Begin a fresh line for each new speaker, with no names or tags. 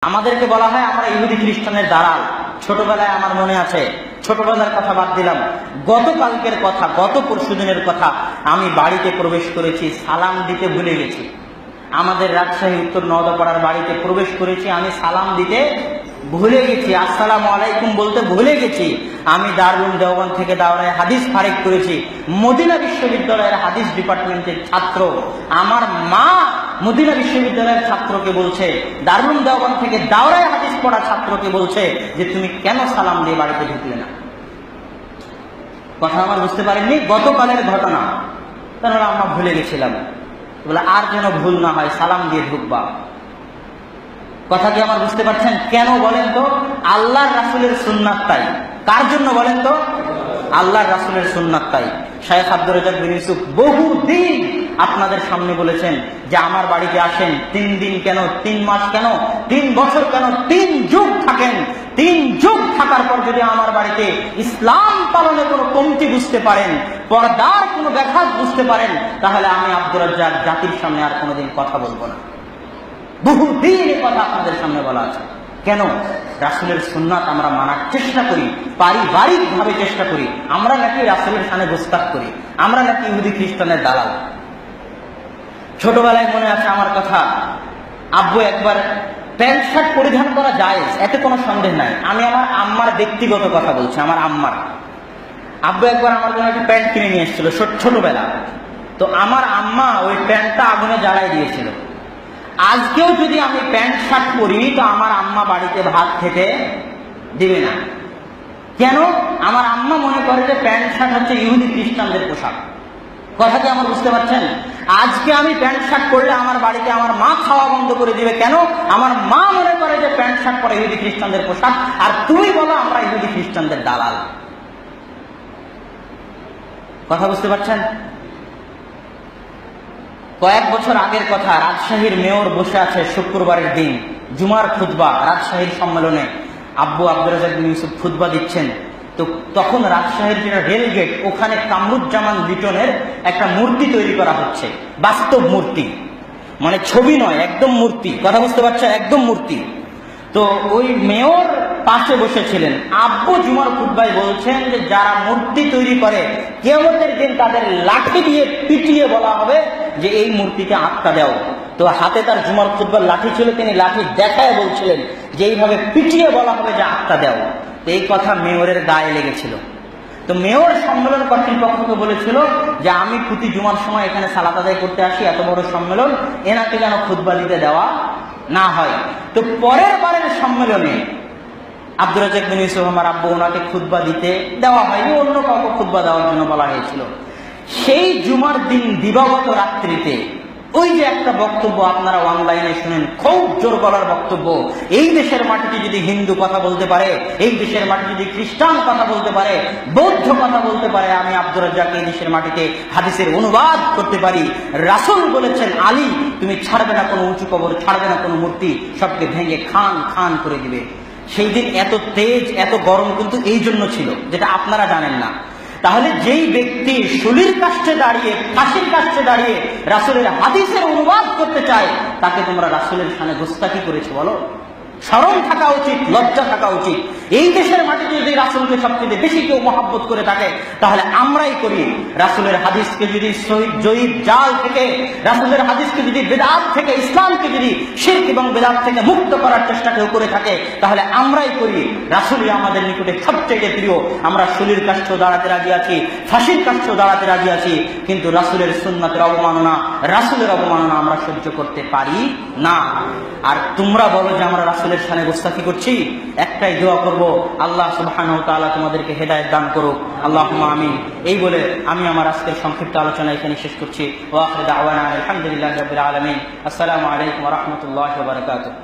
আমাদেরকে বলা হয় আমরা ইহুদি খ্রিস্টানের দালাল। ছোটবেলায় আমার মনে আছে, ছোটবেলার কথা বাদ দিলাম, গতকালকের কথা, গত পরশুদিনের কথা, আমি বাড়িতে প্রবেশ করেছি, সালাম দিতে ভুলে গেছি। আমাদের রাজশাহী উত্তর নওদাপাড়ার বাড়িতে প্রবেশ করেছি, আমি সালাম দিতে ভুলে গেছি, আসসালামু আলাইকুম বলতে ভুলে গেছি। আমি দারুল দেওবন্দ থেকে দাওরায়ে হাদিস ফারিক করেছি, মদিনা বিশ্ববিদ্যালয়ের হাদিস ডিপার্টমেন্টের ছাত্র। আমার মা মদিনা বিশ্ববিদ্যালয়ের ছাত্রকে বলছে, দারুল দেওবন্দ থেকে দাওরায়ে হাদিস পড়া ছাত্রকে বলছে যে তুমি কেন সালাম দিয়ে বাড়িতে ঢুকলে না? কথা আমার বুঝতে পারেননি, গতকালের ঘটনা। তাহলে আমরা ভুলে গেছিলাম, বলে আর যেন ভুল না হয়, সালাম দিয়ে ঢুকবা। কথা কি আমার বুঝতে পারছেন? কেন বলেন তো? আল্লাহর রাসূলের সুন্নাত তাই। কার জন্য বলেন তো? আল্লাহর রাসূলের সুন্নাত তাই। শাইখ আব্দুর রাজ্জাক বিন ইউসুফ বহুদিন আপনাদের সামনে বলেছেন যে আমার বাড়িতে আসেন, 3 দিন কেন, 3 মাস কেন, 3 বছর কেন, 3 যুগ থাকেন। 3 যুগ থাকার পর যদি আমার বাড়িতে ইসলাম পালনে কোনো কমতি বুঝতে পারেন, পর্দার কোনো ব্যাঘাত বুঝতে পারেন, তাহলে আমি আব্দুর রাজ্জাক জাতির সামনে আর কোনোদিন কথা বলবো না। বহুদিন এই কথা আপনাদের সামনে বলা আছে। কেন? রাসূলের সুন্নাত আমরা মানার চেষ্টা করি, পারিবারিক ভাবে চেষ্টা করি। আমরা নাকি রাসূলের সামনে গোস্তাখ করি, আমরা নাকি ইহুদি খ্রিস্টানের দালাল। ছোটবেলায় মনে আছে আমার কথা, আব্বু একবার প্যান্ট শার্ট পরিধান করা যায়, এতে কোনো সন্দেহ নাই। আমি আমার আম্মার ব্যক্তিগত কথা বলছি, আমার আম্মার। আব্বু একবার আমার জন্য একটা প্যান্ট কিনে নিয়ে এসেছিল ছোটবেলা। তো আমার আম্মা ওই প্যান্টটা আগুনে জ্বালাই দিয়েছিল। আজকেও যদি আমি প্যান্ট শার্ট পরি তো আমার আম্মা বাড়িতে ভাত খেতে দিবে না। কেন? আমার আম্মা মনে করে যে প্যান্ট শার্ট হচ্ছে ইহুদি খ্রিস্টানদের পোশাক। কথা কি আমার বুঝতে পারছেন? আজকে আমি প্যান্ট শার্ট পরলে আমার বাড়িতে আমার মা খাওয়া বন্ধ করে দিবে। কেন? আমার মা মনে করে যে প্যান্ট শার্ট পরে ইহুদি খ্রিস্টানদের পোশাক, আর তুমি বলো আমরা ইহুদি খ্রিস্টানদের দালাল। কথা বুঝতে পারছেন? কয়েক বছর আগের কথা, রাজশাহীর মেয়র বসে আছে শুক্রবারের দিন, জুমার খুতবা, রাজশাহীর সম্মেলনে আব্বু আব্দুর রাজ্জাক বিন ইউসুফ খুতবা দিচ্ছেন। তো তখন রাজশাহীর যেটা রেল গেট, ওখানে কামরুজ্জামান লিটনের একটা মূর্তি তৈরি করা হচ্ছে, বাস্তব মূর্তি, মানে ছবি নয়, একদম মূর্তি। কথা বুঝতে পারছেন? একদম মূর্তি। তো ওই মেয়র পাশে বসেছিলেন। আব্বু জুমার খুতবায় বলছেন যে যারা মূর্তি তৈরি করে, কিয়ামতের দিন তাদের লাঠি দিয়ে পিটিয়ে বলা হবে যে এই মূর্তিকে আত্মা দাও। তো হাতে তার জুমার খুতবার লাঠি ছিল, তিনি লাঠি দেখায় বলছিলেন যে এইভাবে পিটিয়ে বলা হবে যে আত্মা দাও। তো এই কথা মেয়রের গায়ে লেগেছিল। তো মেয়র সম্মেলন কর্তৃপক্ষকে বলেছিল যে আমি প্রতি জুমার সময় এখানে সালাত আদায় করতে আসি, এত বড় সম্মেলন, এনাকে যেন খুতবা দিতে দেওয়া না হয়। তো পরের বারের সম্মেলনে আব্দুর রাজ্জাক বিন ইউসুফ আমার আব্বু, ওনাকে খুতবা দিতে দেওয়া হয়নি, অন্য কাউকে খুতবা দেওয়ার জন্য বলা হয়েছিল। সেই জুমার দিন দিবাগত রাত্রিতে ওই যে একটা বক্তব্য আপনারা অনলাইনে শুনেন, খুব জোর গলার বক্তব্য, এই দেশের মাটিতে যদি হিন্দু কথা বলতে পারে, এই দেশের মাটিতে যদি খ্রিস্টান কথা বলতে পারে, বৌদ্ধ কথা বলতে পারে, আমি আব্দুর রাজ্জাক এই দেশের মাটিতে হাদিসের অনুবাদ করতে পারি। রাসূল বলেছেন, আলী তুমি ছাড়বে না কোনো উঁচু কবর, ছাড়বে না কোনো মূর্তি, সবকে ভেঙে খান খান করে দিবে। সেই দিন এত তেজ, এত গরম কিন্তু এই জন্য ছিল, যেটা আপনারা জানেন না। তাহলে যেই ব্যক্তি শুলির কাছে দাঁড়িয়ে, ফাঁসির কাছে দাঁড়িয়ে রাসূলের হাদিসের অনুবাদ করতে চায়, তাকে তোমরা রাসূলের সামনে গোস্তাকি করেছো বলো? শরম থাকা উচিত, লজ্জা থাকা উচিত। এই দেশের মাটিতে যদি রাসূলকে সবচেয়ে বেশি কেউ মহব্বত করে থাকে, তাহলে আমরাই করি। রাসূলের হাদিসকে যদি শহীদ জয়ীদ জাল থেকে, রাসূলের হাদিসকে যদি বেদাত থেকে, ইসলামকে যদি শিরক এবং বেদাত থেকে মুক্ত করার চেষ্টা কেউ করে থাকে, তাহলে আমরাই করি। রাসূলই আমাদের নিকটে সবচেয়ে প্রিয়। আমরা শুলির কাছেও দাঁড়াতে রাজি আছি, ফাঁসির কাছেও দাঁড়াতে রাজি আছি, কিন্তু রাসূলের সুন্নাতের অবমাননা, রাসূলের অবমাননা আমরা সহ্য করতে পারি না। আর তোমরা বলো যে আমরা রাসূলের সামনে গোস্তাকি করছি। একটাই দোয়া করব, আল্লাহ সুবহানাহু ওয়া তাআলা তোমাদেরকে হেদায়েত দান করুক, আল্লাহুম্মা আমিন। এই বলে আমি আমার আজকের সংক্ষিপ্ত আলোচনা এখানে শেষ করছি। ওয়া আখিরু দাওয়ানা আলহামদুলিল্লাহি রাব্বিল আলামিন। আসসালামু আলাইকুম ওয়া রাহমাতুল্লাহি ওয়া বারাকাতুহু।